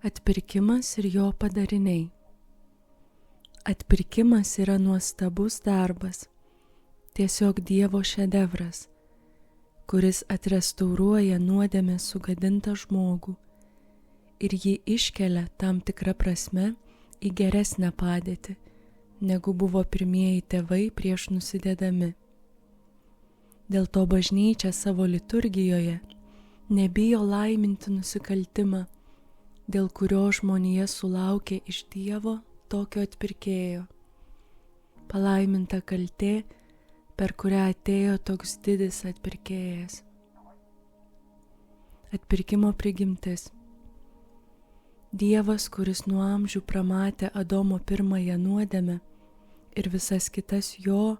Atpirkimas ir jo padariniai. Atpirkimas yra nuostabus darbas, tiesiog Dievo šedevras, kuris atrestauruoja nuodėmės sugadintą žmogų ir jį iškelia tam tikrą prasme į geresnę padėtį, negu buvo pirmieji tėvai prieš nusidėdami. Dėl to bažnyčia savo liturgijoje nebijo laiminti nusikaltimą, dėl kurio žmonija sulaukė iš Dievo tokio atpirkėjo. Palaiminta kaltė, per kurią atėjo toks didis atpirkėjas. Atpirkimo prigimtis. Dievas, kuris nuo amžių pramatė Adomo pirmąją nuodėmę ir visas kitas jo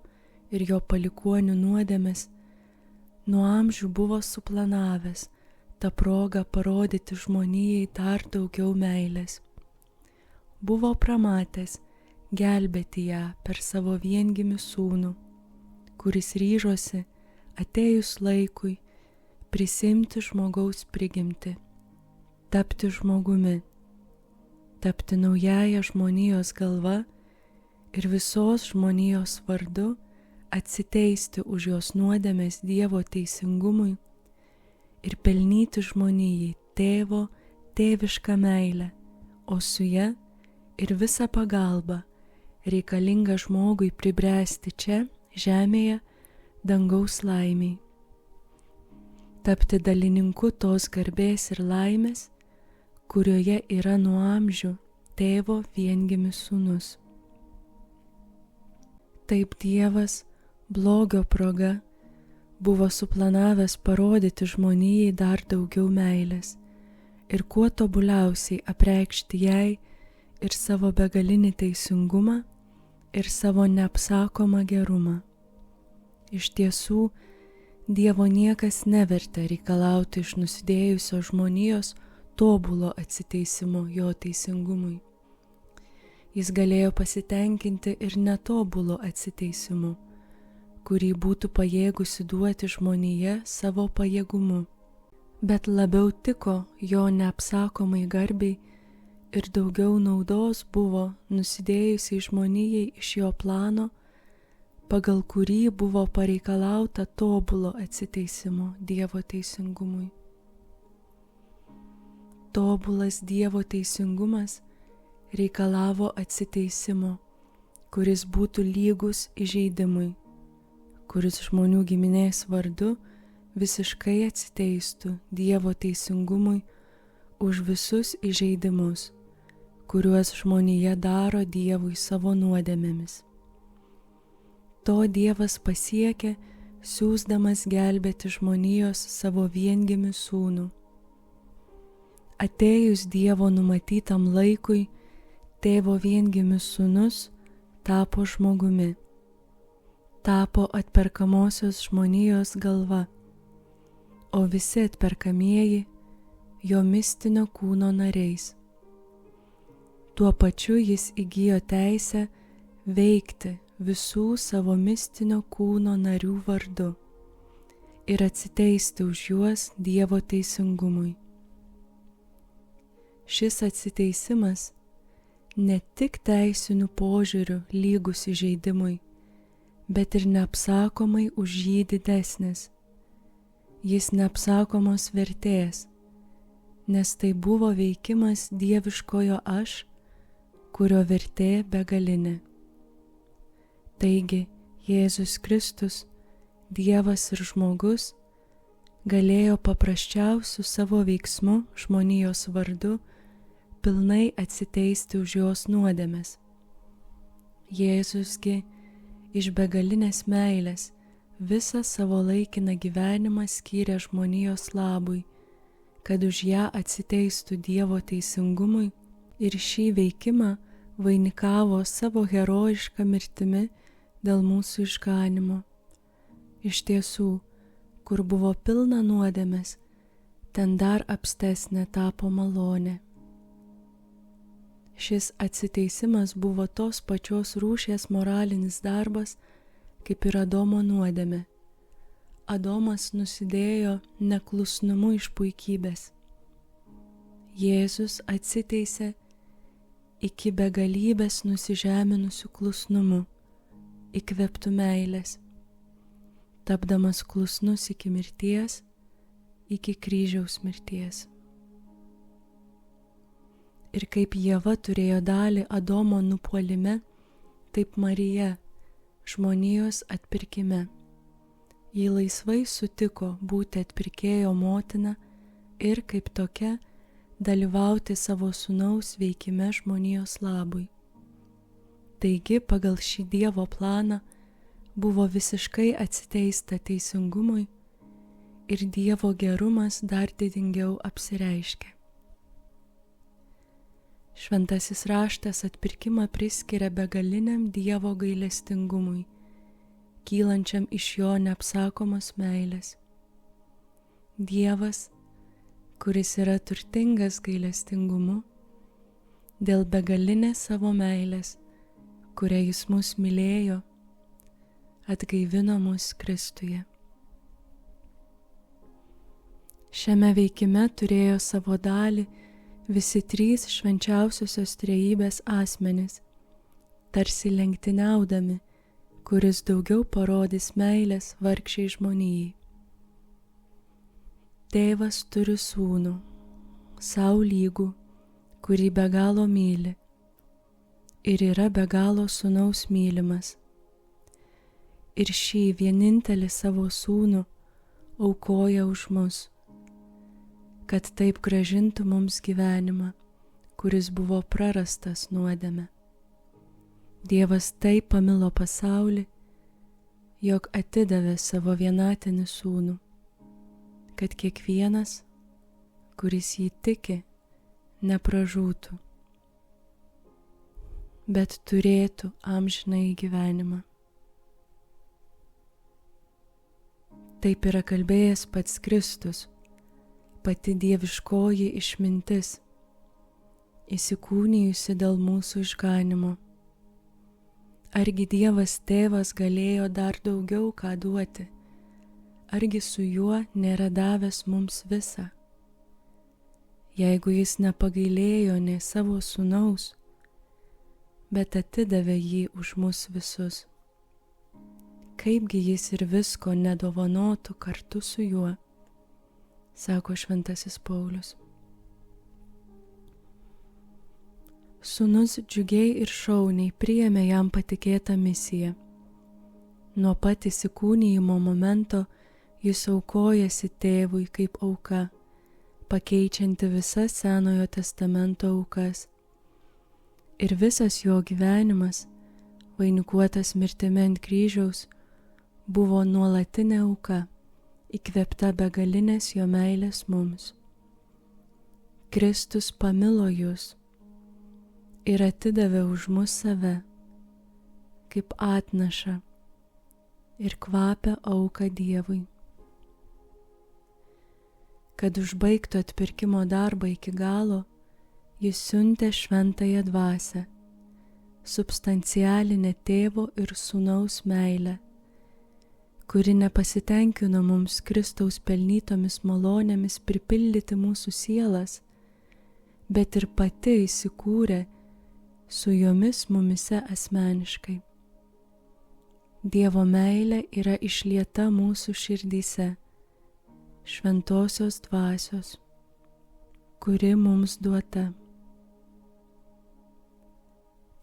ir jo palikuonių nuodėmes, nuo amžių buvo suplanavęs tą progą parodyti žmonijai dar daugiau meilės. Buvo pramatęs gelbėti ją per savo viengimį sūnų, kuris ryžosi, atėjus laikui, prisimti žmogaus prigimtį, tapti žmogumi, tapti naująja žmonijos galva ir visos žmonijos vardu atsiteisti už jos nuodėmes Dievo teisingumui ir pelnyti žmonijai tėvo tėvišką meilę, o su ja ir visą pagalbą reikalingą žmogui pribręsti čia, žemėje, dangaus laimiai. Tapti dalininku tos garbės ir laimės, kurioje yra nuo amžių tėvo viengimis sūnus. Taip Dievas, blogio proga, buvo suplanavęs parodyti žmonijai dar daugiau meilės ir kuo tobuliausiai apreikšti jai ir savo begalinį teisingumą ir savo neapsakomą gerumą. Iš tiesų, Dievo niekas nevertė reikalauti iš nusidėjusios žmonijos tobulo atsiteisimo jo teisingumui. Jis galėjo pasitenkinti ir netobulo atsiteisimu, kurį būtų pajėgusi duoti žmonija savo pajėgumu, bet labiau tiko jo neapsakomai garbiai ir daugiau naudos buvo nusidėjusiai žmonijai iš jo plano, pagal kurį buvo pareikalauta tobulo atsiteisimo Dievo teisingumui. Tobulas Dievo teisingumas reikalavo atsiteisimo, kuris būtų lygus įžeidimui, kuris žmonių giminės vardu visiškai atsiteistų Dievo teisingumui už visus įžeidimus, kuriuos žmonija daro Dievui savo nuodėmėmis. To Dievas pasiekė, siųsdamas gelbėti žmonijos savo viengimį sūnų. Atėjus Dievo numatytam laikui, tėvo viengimis sūnus tapo žmogumi, tapo atperkamosios žmonijos galva, o visi atperkamieji jo mistinio kūno nariais. Tuo pačiu jis įgijo teisę veikti visų savo mistinio kūno narių vardu ir atsiteisti už juos Dievo teisingumui. Šis atsiteisimas ne tik teisiniu požiūriu lygus įžeidimui, bet ir neapsakomai už jį didesnis. Jis neapsakomos vertės, nes tai buvo veikimas dieviškojo aš, kurio vertė begalinė. Taigi, Jėzus Kristus, Dievas ir žmogus, galėjo paprasčiausiu savo veiksmu žmonijos vardu pilnai atsiteisti už jos nuodėmes. Jėzusgi iš begalinės meilės visą savo laikiną gyvenimą skyrė žmonijos labui, kad už ją atsiteistų Dievo teisingumui ir šį veikimą vainikavo savo herojišką mirtimi dėl mūsų išganimo. Iš tiesų, kur buvo pilna nuodėmės, ten dar apstesnė tapo malonė. Šis atsiteisimas buvo tos pačios rūšies moralinis darbas, kaip ir Adomo nuodėmė. Adomas nusidėjo neklusnumu iš puikybės. Jėzus atsiteisė iki begalybės nusižeminusių klusnumu, įkvėptų meilės, tapdamas klusnus iki mirties, iki kryžiaus mirties. Ir kaip Ieva turėjo dalį Adomo nupuolime, taip Marija žmonijos atpirkime. Ji laisvai sutiko būti atpirkėjo motina ir kaip tokia dalyvauti savo sūnaus veikime žmonijos labui. Taigi, pagal šį Dievo planą buvo visiškai atsiteista teisingumui ir Dievo gerumas dar didingiau apsireiškė. Šventasis raštas atpirkimą priskiria begaliniam Dievo gailestingumui, kylančiam iš jo neapsakomos meilės. Dievas, kuris yra turtingas gailestingumu, dėl begalinės savo meilės, kuria jis mus mylėjo, atgaivino mus Kristuje. Šiame veikime turėjo savo dalį visi trys švenčiausiosios trejybės asmenys, tarsi lenktyniaudami, kuris daugiau parodys meilės vargšiai žmonijai. Tėvas turi sūnų, sau lygų, kurį be galo myli, ir yra be galo sūnaus mylimas. Ir šį vienintelį savo sūnų aukoja už mus, kad taip grąžintų mums gyvenimą, kuris buvo prarastas nuodėme. Dievas taip pamilo pasaulį, jog atidavė savo vienatinį sūnų, kad kiekvienas, kuris jį tiki, nepražūtų, bet turėtų amžinąjį gyvenimą. Taip yra kalbėjęs pats Kristus, pati dieviškoji išmintis, įsikūnijusi dėl mūsų išganymo. Argi Dievas Tėvas galėjo dar daugiau ką duoti? Argi su juo nėra davęs mums visą? Jeigu jis nepagailėjo nė savo sūnaus, bet atidavė jį už mus visus, kaipgi jis ir visko nedovanotų kartu su juo, sako šventasis Paulius. Sūnus džiugiai ir šauniai priėmė jam patikėtą misiją. Nuo pat įsikūnijimo momento jis aukojasi tėvui kaip auka, pakeičianti visas Senojo testamento aukas. Ir visas jo gyvenimas, vainikuotas mirtimi ant kryžiaus, buvo nuolatinė auka, įkvėpta begalinės jo meilės mums. Kristus pamilo jūs ir atidavė už mus save, kaip atnašą ir kvapią auką Dievui. Kad užbaigtų atpirkimo darbą iki galo, jis siuntė šventąją dvasią, substancialinę tėvo ir sūnaus meilę, kuri nepasitenkino mums Kristaus pelnytomis malonėmis pripildyti mūsų sielas, bet ir pati įsikūrė su jomis mumise asmeniškai. Dievo meilė yra išlieta mūsų širdyse, šventosios dvasios, kuri mums duota.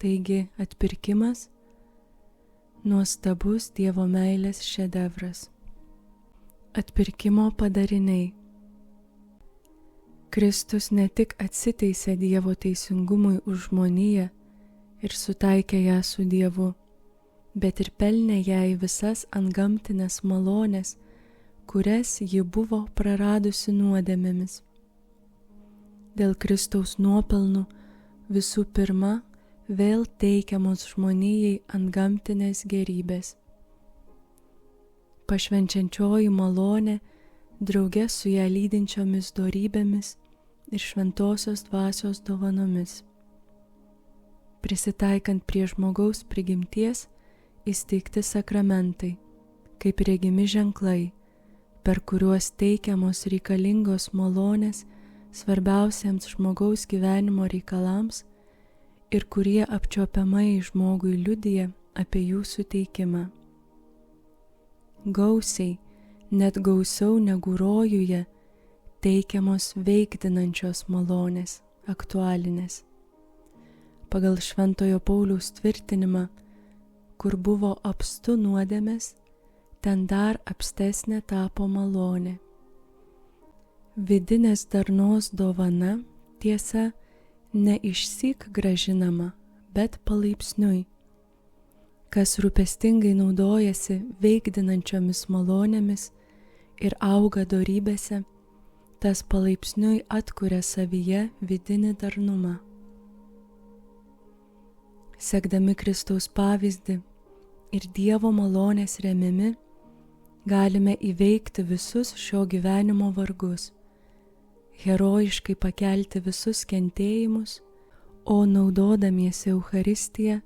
Taigi atpirkimas – nuostabus Dievo meilės šedevras. Atpirkimo padariniai. Kristus ne tik atsiteisė Dievo teisingumui už žmoniją ir sutaikė ją su Dievu, bet ir pelnė jai visas antgamtines malones, kurias ji buvo praradusi nuodėmėmis. Dėl Kristaus nuopelnų visų pirma vėl teikiamos žmonijai antgamtinės gerybės. Pašvenčiančioji malonė drauge su ją lydinčiomis dorybėmis ir šventosios dvasios dovanomis. Prisitaikant prie žmogaus prigimties, įsteigti sakramentai, kaip regimi ženklai, per kuriuos teikiamos reikalingos malonės svarbiausiems žmogaus gyvenimo reikalams ir kurie apčiuopiamai žmogui liudija apie jų suteikimą. Gausiai, net gausiau negu rojuje, teikiamos veikdinančios malonės, aktualinės. Pagal Šventojo Pauliaus tvirtinimą, kur buvo apstu nuodėmės, ten dar apstesnė tapo malonė. Vidinės darnos dovana, tiesa, ne išsyk gražinama, bet palaipsniui. Kas rūpestingai naudojasi veikdinančiomis malonėmis ir auga dorybėse, tas palaipsniui atkuria savyje vidinį darnumą. Sekdami Kristaus pavyzdį ir Dievo malonės remiami, galime įveikti visus šio gyvenimo vargus, herojiškai pakelti visus kentėjimus, o naudodamiesi Eucharistiją,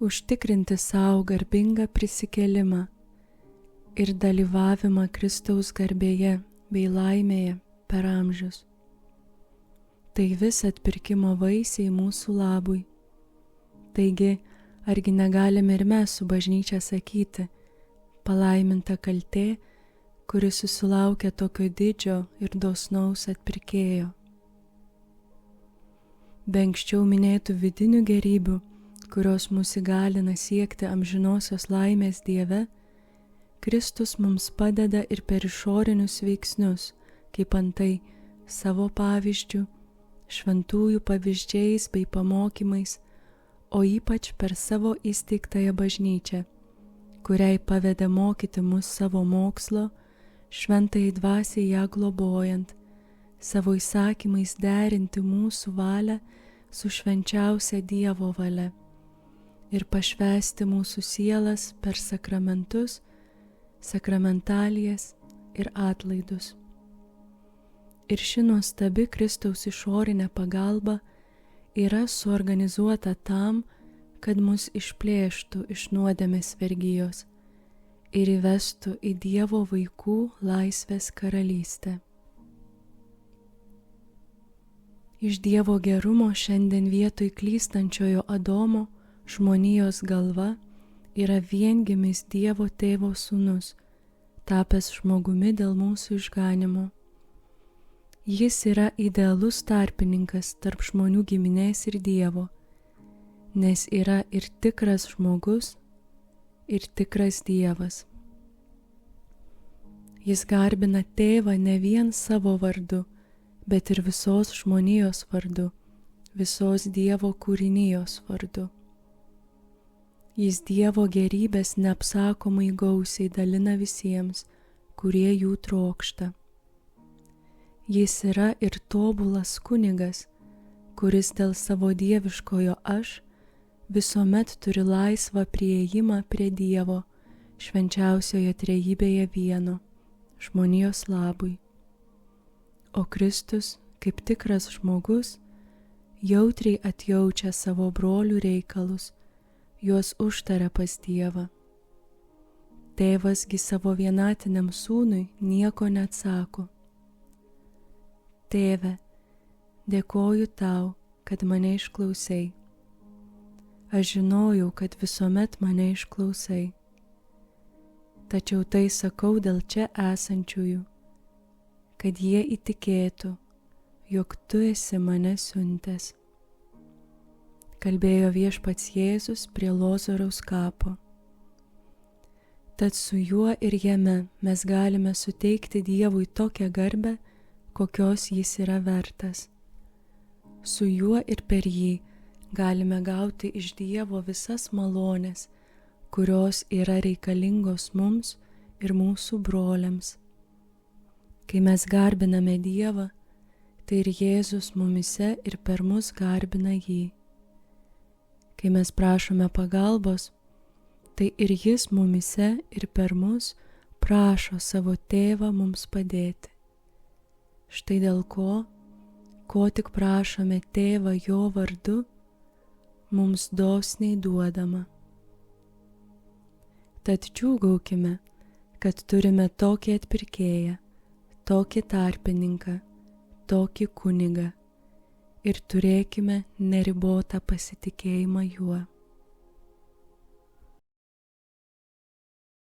užtikrinti savo garbingą prisikėlimą ir dalyvavimą Kristaus garbėje bei laimėje per amžius. Tai vis atpirkimo vaisiai mūsų labui. Taigi, argi negalime ir mes su bažnyčia sakyti, palaiminta kaltė, kuri susilaukia tokio didžio ir dosnaus atpirkėjo. Be anksčiau minėtų vidinių gerybių, kurios mus įgalina siekti amžinosios laimės Dieve, Kristus mums padeda ir per išorinius veiksnius, kaip antai savo pavyzdžių, šventųjų pavyzdžiais bei pamokymais, o ypač per savo įsteigtąją bažnyčią, kuriai pavedė mokyti mus savo mokslo, šventai dvasiai ją globojant, savo įsakymais derinti mūsų valią su švenčiausia Dievo valia ir pašvęsti mūsų sielas per sakramentus, sakramentalijas ir atlaidus. Ir ši nuostabi Kristaus išorinė pagalba yra suorganizuota tam, kad mus išplėštų iš nuodėmės vergijos ir įvestų į Dievo vaikų laisvės karalystę. Iš Dievo gerumo šiandien vietoj klystančiojo Adomo žmonijos galva yra viengimis Dievo Tėvo sūnus, tapęs žmogumi dėl mūsų išganymo. Jis yra idealus tarpininkas tarp žmonių giminės ir Dievo, nes yra ir tikras žmogus, ir tikras Dievas. Jis garbina Tėvą ne vien savo vardu, bet ir visos žmonijos vardu, visos Dievo kūrinijos vardu. Jis Dievo gerybės neapsakomai gausiai dalina visiems, kurie jų trokšta. Jis yra ir tobulas kunigas, kuris dėl savo dieviškojo aš visuomet turi laisvą priėjimą prie Dievo, švenčiausioje trejybėje vieno, žmonijos labui. O Kristus, kaip tikras žmogus, jautriai atjaučia savo brolių reikalus, juos užtaria pas Dievą. Tėvasgi savo vienatiniam sūnui nieko neatsako. Tėve, dėkoju tau, kad mane išklausei. Aš žinojau, kad visuomet mane išklausai. Tačiau tai sakau dėl čia esančiųjų, kad jie įtikėtų, jog tu esi mane siuntęs. Kalbėjo viešpats Jėzus prie Lozoriaus kapo. Tad su juo ir jame mes galime suteikti Dievui tokią garbę, kokios jis yra vertas. Su juo ir per jį galime gauti iš Dievo visas malonės, kurios yra reikalingos mums ir mūsų broliams. Kai mes garbiname Dievą, tai ir Jėzus mumise ir per mus garbina jį. Kai mes prašome pagalbos, tai ir jis mumise ir per mus prašo savo Tėvą mums padėti. Štai dėl ko tik prašome Tėvą jo vardu, mums dosniai duodama. Tad džiūgaukime, kad turime tokį atpirkėją, tokį tarpininką, tokį kunigą ir turėkime neribotą pasitikėjimą juo.